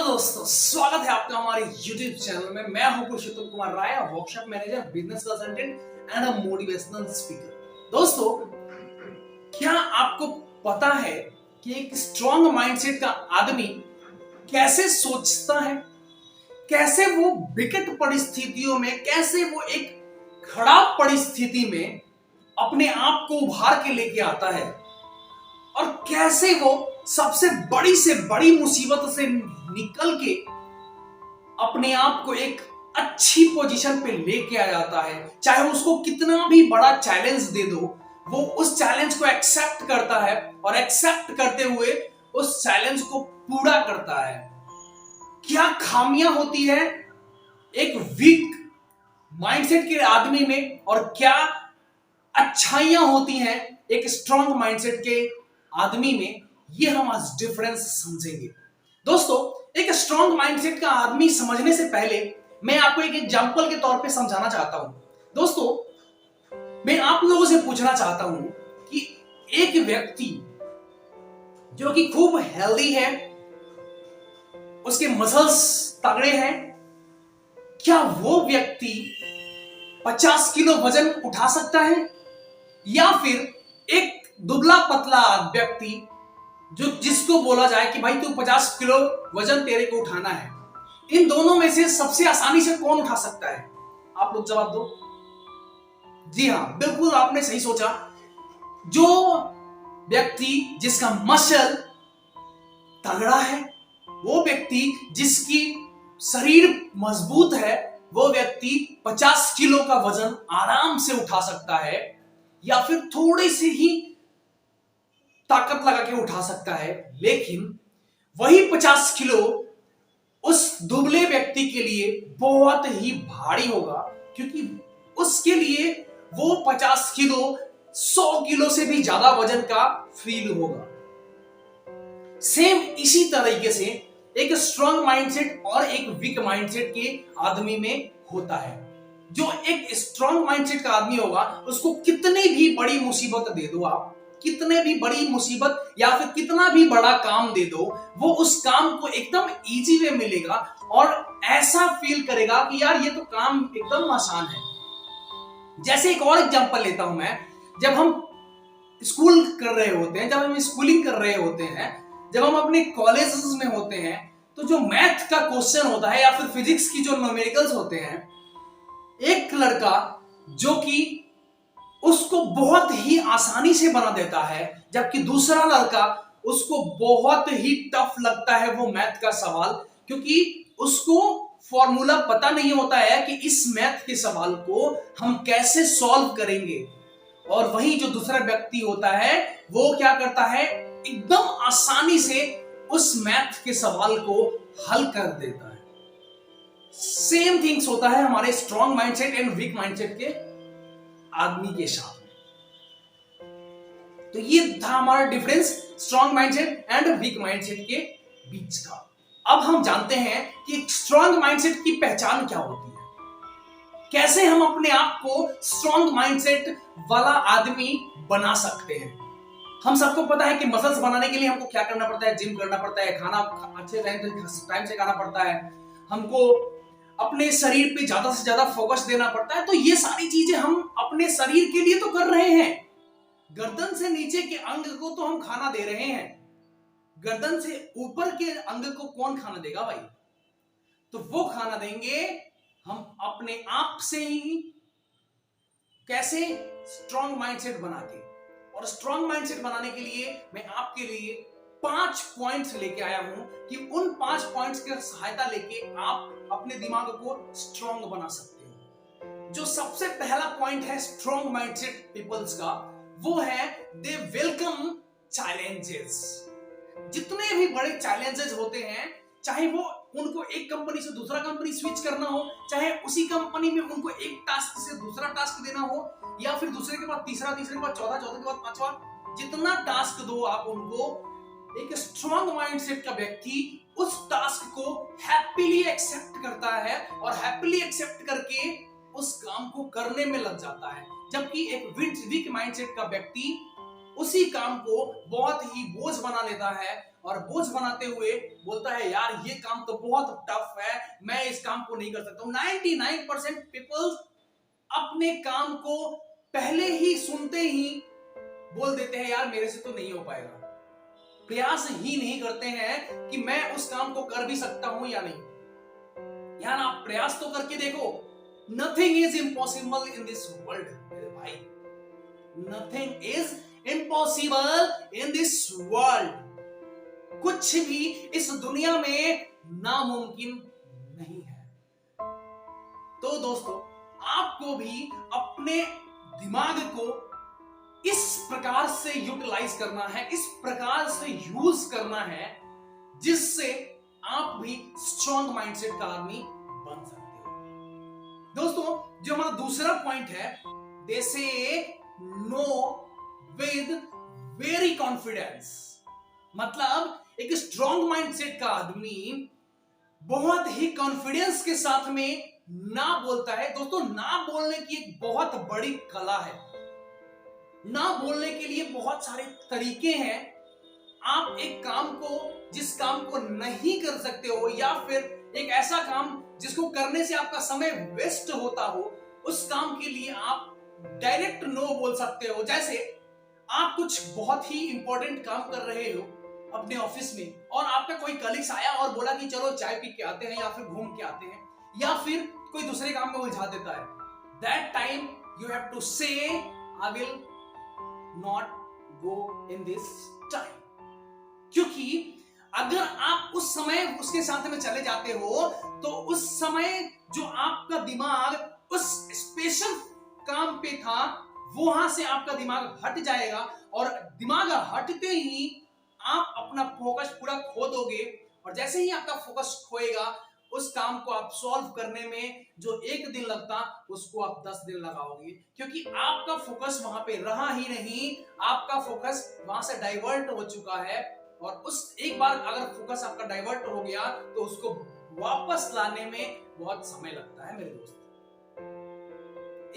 Hello दोस्तों, स्वागत है आपका हमारे YouTube चैनल में। मैं हूं Purushottam Kumar Rai, workshop manager, business consultant and a motivational speaker. दोस्तों, क्या आपको पता है कि एक स्ट्रॉन्ग माइंडसेट का आदमी कैसे सोचता है, कैसे वो विकट परिस्थितियों में, कैसे वो एक खराब परिस्थिति में अपने आप को उभार के लेके आता है और कैसे वो सबसे बड़ी से बड़ी मुसीबत से निकल के अपने आप को एक अच्छी पोजीशन पे लेके आ जाता है। चाहे उसको कितना भी बड़ा चैलेंज दे दो, वो उस चैलेंज को एक्सेप्ट करता है और एक्सेप्ट करते हुए उस चैलेंज को पूरा करता है। क्या खामियां होती है एक वीक माइंडसेट के आदमी में और क्या अच्छाइयां होती हैं एक स्ट्रॉन्ग माइंडसेट के आदमी में, ये हम आज डिफरेंस समझेंगे। दोस्तों, एक स्ट्रॉन्ग माइंडसेट का आदमी समझने से पहले मैं आपको एक एग्जांपल के तौर पे समझाना चाहता हूं। दोस्तों, मैं आप लोगों से पूछना चाहता हूं कि एक व्यक्ति जो कि खूब हेल्दी है, उसके मसल्स तगड़े हैं, क्या वो व्यक्ति 50 किलो वजन उठा सकता है? या फिर एक दुबला पतला व्यक्ति जिसको बोला जाए कि भाई तू 50 किलो वजन तेरे को उठाना है, इन दोनों में से सबसे आसानी से कौन उठा सकता है? आप लोग जवाब दो। जी हां, बिल्कुल आपने सही सोचा। जो व्यक्ति जिसका मसल तगड़ा है, वो व्यक्ति जिसकी शरीर मजबूत है, वो व्यक्ति 50 किलो का वजन आराम से उठा सकता है या फिर थोड़ी सी ही ताकत लगा के उठा सकता है। लेकिन वही 50 किलो उस दुबले व्यक्ति के लिए बहुत ही भारी होगा, क्योंकि उसके लिए वो 50 किलो 100 किलो से भी ज्यादा वजन का फील होगा। सेम इसी तरीके से एक स्ट्रॉन्ग माइंडसेट और एक वीक माइंडसेट के आदमी में होता है। जो एक स्ट्रॉन्ग माइंडसेट का आदमी होगा, उसको कितनी भी बड़ी मुसीबत दे दो आप, कितने भी बड़ी मुसीबत या फिर कितना भी बड़ा काम दे दो, वो उस काम को एकदम इजी वे में लेगा और ऐसा फील करेगा कि यार ये तो काम एकदम आसान है। जैसे एक और एग्जांपल लेता हूं मैं। जब हम स्कूल कर रहे होते हैं, जब हम स्कूलिंग कर रहे होते हैं, जब हम अपने कॉलेजेस में होते हैं, तो जो मैथ का क्वेश्चन होता है या फिर फिजिक्स की जो न्यूमेरिकल्स होते हैं, एक लड़का जो कि उसको बहुत ही आसानी से बना देता है, जबकि दूसरा लड़का उसको बहुत ही टफ लगता है वो मैथ का सवाल, क्योंकि उसको फॉर्मूला पता नहीं होता है कि इस मैथ के सवाल को हम कैसे सॉल्व करेंगे। और वही जो दूसरा व्यक्ति होता है, वो क्या करता है, एकदम आसानी से उस मैथ के सवाल को हल कर देता है। सेम थिंग्स होता है हमारे strong mindset and week mindset के आदमी के साथ में। तो ये था हमारा difference strong mindset and week mindset के बीच का। अब हम जानते हैं कि स्ट्रॉन्ग माइंडसेट की पहचान क्या होती है, कैसे हम अपने आप को स्ट्रॉन्ग माइंडसेट वाला आदमी बना सकते हैं। हम सबको पता है कि मसल्स बनाने के लिए हमको क्या करना पड़ता है, जिम करना पड़ता है, खाना अच्छे टाइम से खाना पड़ता है, हमको अपने शरीर पे ज्यादा से ज्यादा फोकस देना पड़ता है। तो ये सारी चीजें हम अपने शरीर के लिए तो कर रहे हैं। गर्दन से नीचे के अंग को तो हम खाना दे रहे हैं, गर्दन से ऊपर के अंग को कौन खाना देगा भाई? तो वो खाना देंगे हम अपने आप से ही। कैसे? स्ट्रॉन्ग माइंडसेट बना के। और स्ट्रॉन्ग माइंडसेट बनाने के लिए मैं आपके लिए 5 पॉइंट्स लेके आया हूं कि उन 5 पॉइंट्स की सहायता लेके आप अपने दिमाग को स्ट्रॉन्ग बना सकते हो। जो सबसे पहला पॉइंट है स्ट्रॉन्ग माइंडसेट पीपल्स का, वो है दे वेलकम चैलेंजेस। जितने भी बड़े चैलेंजेस होते हैं, चाहे वो उनको एक कंपनी से दूसरा कंपनी स्विच करना हो, चाहे उसी कंपनी में उनको एक टास्क से दूसरा टास्क देना हो, या फिर दूसरे के बाद तीसरा, तीसरे के बाद चौथा, चौथे के बाद पांचवा, जितना टास्क दो आप उनको, एक स्ट्रॉन्ग माइंडसेट का व्यक्ति उस टास्क को हैप्पीली एक्सेप्ट करता है और हैप्पीली एक्सेप्ट करके उस काम को करने में लग जाता है। जबकि एक वीक माइंडसेट का व्यक्ति उसी काम को बहुत ही बोझ बना लेता है और बोझ बनाते हुए बोलता है यार ये काम तो बहुत टफ है, मैं इस काम को नहीं कर सकता हूं। 99% पीपल अपने काम को पहले ही सुनते ही बोल देते हैं यार मेरे से तो नहीं हो पाएगा, प्रयास ही नहीं करते हैं कि मैं उस काम को कर भी सकता हूं या नहीं। यार आप प्रयास तो करके देखो, nothing is impossible in this world मेरे भाई, nothing is impossible in this world. कुछ भी इस दुनिया में नामुमकिन नहीं है। तो दोस्तों आपको भी अपने दिमाग को इस प्रकार से यूटिलाइज करना है, इस प्रकार से यूज करना है जिससे आप भी स्ट्रॉन्ग माइंडसेट का आदमी बन सकते हो। दोस्तों जो हमारा दूसरा पॉइंट है, दे से नो विद वेरी कॉन्फिडेंस। मतलब एक स्ट्रॉन्ग माइंडसेट का आदमी बहुत ही कॉन्फिडेंस के साथ में ना बोलता है। दोस्तों ना बोलने की एक बहुत बड़ी कला है। ना बोलने के लिए बहुत सारे तरीके हैं। आप एक काम को, जिस काम को नहीं कर सकते हो, या फिर एक ऐसा काम जिसको करने से आपका समय वेस्ट होता हो, उस काम के लिए आप डायरेक्ट नो बोल सकते हो। जैसे आप कुछ बहुत ही इंपॉर्टेंट काम कर रहे हो अपने ऑफिस में और आपका कोई कलीग्स आया और बोला कि चलो चाय पी के आते हैं या फिर घूम के आते हैं, या फिर कोई दूसरे काम में उलझा देता है। That time you have to say I will not go in this time. क्योंकि अगर आप उस समय उसके साथ में चले जाते हो तो उस समय जो आपका दिमाग उस स्पेशल काम पे था वहां से आपका दिमाग हट जाएगा, और दिमाग हटते ही आप अपना फोकस पूरा खो दोगे। और जैसे ही आपका फोकस खोएगा, उस काम को आप सॉल्व करने में जो 1 दिन लगता उसको आप 10 दिन लगाओगे, क्योंकि आपका फोकस वहां पे रहा ही नहीं, आपका फोकस वहां से डाइवर्ट हो चुका है। और उस एक बार अगर फोकस आपका डाइवर्ट हो गया तो उसको वापस लाने में बहुत समय लगता है मेरे दोस्त।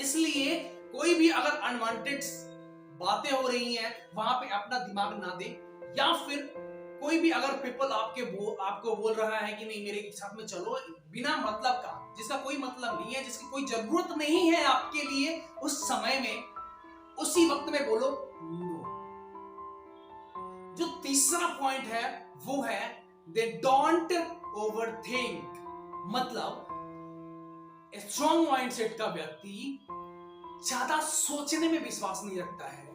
इसलिए कोई भी अगर अनवांटेड बातें हो रही हैं वहां पे अपना दिमाग ना दे, या फिर कोई भी अगर पीपल आपको बोल रहा है कि नहीं मेरे साथ में चलो, बिना मतलब का, जिसका कोई मतलब नहीं है, जिसकी कोई जरूरत नहीं है आपके लिए, उस समय में उसी वक्त में बोलो नो। जो तीसरा पॉइंट है वो है दे डोंट ओवरथिंक। मतलब स्ट्रॉन्ग माइंडसेट का व्यक्ति ज्यादा सोचने में विश्वास नहीं रखता है।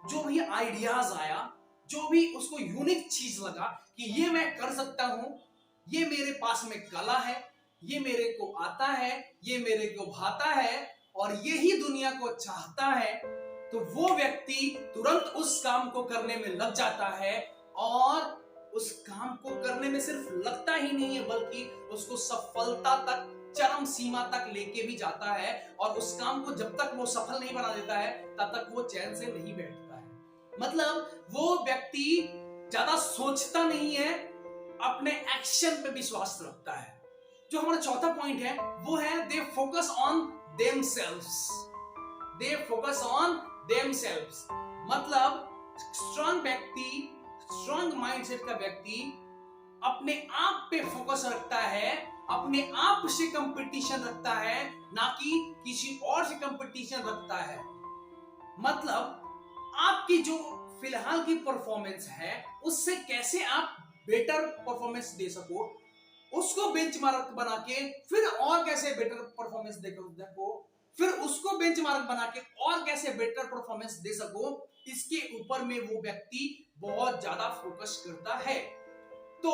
जो भी आइडियाज आया, जो भी उसको यूनिक चीज लगा कि ये मैं कर सकता हूं, ये मेरे पास में कला है, ये मेरे को आता है, ये मेरे को भाता है और यही दुनिया को चाहता है, तो वो व्यक्ति तुरंत उस काम को करने में लग जाता है। और उस काम को करने में सिर्फ लगता ही नहीं है बल्कि उसको सफलता तक, चरम सीमा तक लेके भी जाता है। और उस काम को जब तक वो सफल नहीं बना देता है तब तक वो चैन से नहीं बैठता है। मतलब वो व्यक्ति ज्यादा सोचता नहीं है, अपने एक्शन पे विश्वास रखता है। जो हमारा चौथा पॉइंट है वो है they focus on themselves. They focus on themselves. मतलब स्ट्रॉन्ग व्यक्ति, स्ट्रॉन्ग माइंडसेट का व्यक्ति अपने आप पे फोकस रखता है, अपने आप से कंपटीशन रखता है, ना कि किसी और से कंपटीशन रखता है। मतलब आपकी जो फिलहाल की परफॉर्मेंस है उससे कैसे आप बेटर परफॉर्मेंस दे सको, उसको बेंचमार्क बना के फिर और कैसे बेटर परफॉर्मेंस देखो, फिर उसको बेंचमार्क बना के और कैसे बेटर परफॉर्मेंस दे सको, इसके ऊपर में वो व्यक्ति बहुत ज्यादा फोकस करता है। तो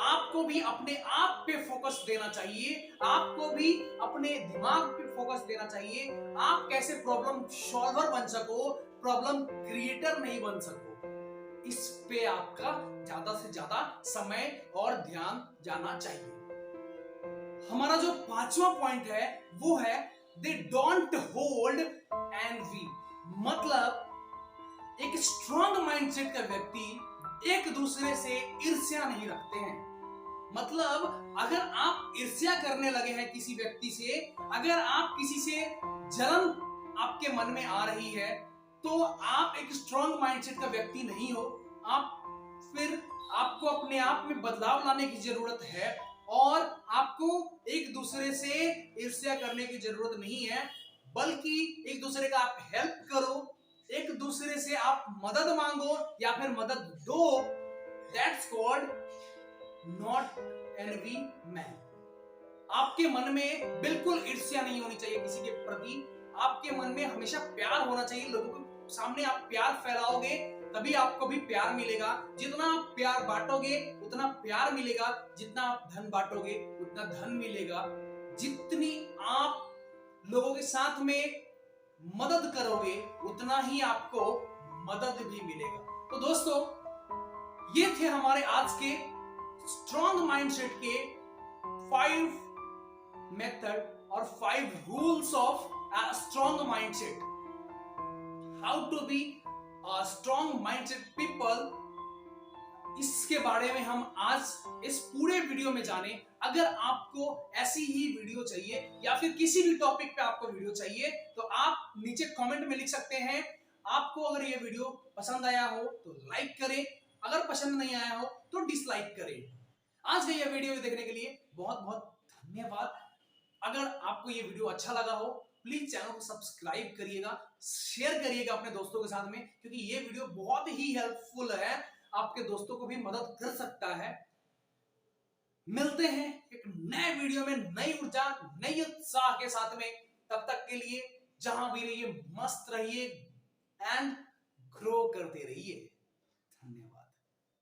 आपको भी अपने आप पे फोकस देना चाहिए, आपको भी अपने दिमाग पे फोकस देना चाहिए। आप कैसे प्रॉब्लम सॉल्वर बन सको, प्रॉब्लम क्रिएटर नहीं बन सको, इस पे आपका ज्यादा से ज्यादा समय और ध्यान जाना चाहिए। हमारा जो पांचवा पॉइंट है वो है दे डोंट होल्ड एनवी। मतलब एक स्ट्रॉन्ग माइंडसेट का व्यक्ति एक दूसरे से ईर्ष्या नहीं रखते हैं। मतलब अगर आप ईर्ष्या करने लगे हैं किसी व्यक्ति से, अगर आप किसी से जलन आपके मन में आ रही है, तो आप एक स्ट्रॉन्ग माइंडसेट का व्यक्ति नहीं हो। आप फिर आपको अपने आप में बदलाव लाने की जरूरत है और आपको एक दूसरे से ईर्ष्या करने की जरूरत नहीं है, बल्कि एक दूसरे का आप हेल्प करो, एक दूसरे से आप मदद मांगो या फिर मदद दो। That's called not N V man. आपके मन में बिल्कुल ईर्ष्या नहीं होनी चाहिए किसी के प्रति। आपके मन में हमेशा प्यार होना चाहिए। लोगों के सामने आप प्यार फैलाओगे तभी आपको भी प्यार मिलेगा। जितना आप प्यार बांटोगे उतना प्यार मिलेगा, जितना आप धन बांटोगे उतना धन मिलेगा। जितनी आप लोगों के साथ में मदद करोगे उतना ही आपको मदद भी मिलेगा। तो दोस्तों, ये थे हमारे आज के स्ट्रॉन्ग माइंडसेट के 5 मेथड और 5 rules of a strong mindset. How to be a strong mindset people, इसके बारे में हम आज इस पूरे वीडियो में जाने। अगर आपको ऐसी ही वीडियो चाहिए या फिर किसी भी टॉपिक पे आपको वीडियो चाहिए तो आप नीचे कमेंट में लिख सकते हैं। आपको अगर ये वीडियो पसंद आया हो तो लाइक करें, अगर पसंद नहीं आया हो तो डिसलाइक करें। आज का ये वीडियो देखने के लिए बहुत बहुत धन्यवाद। अगर आपको ये वीडियो अच्छा लगा हो प्लीज चैनल को सब्सक्राइब करिएगा, शेयर करिएगा अपने दोस्तों के साथ में, क्योंकि ये वीडियो बहुत ही हेल्पफुल है, आपके दोस्तों को भी मदद कर सकता है। मिलते हैं एक नए वीडियो में नई ऊर्जा नई उत्साह के साथ में। तब तक के लिए जहां भी रहिए मस्त रहिए एंड ग्रो करते रहिए।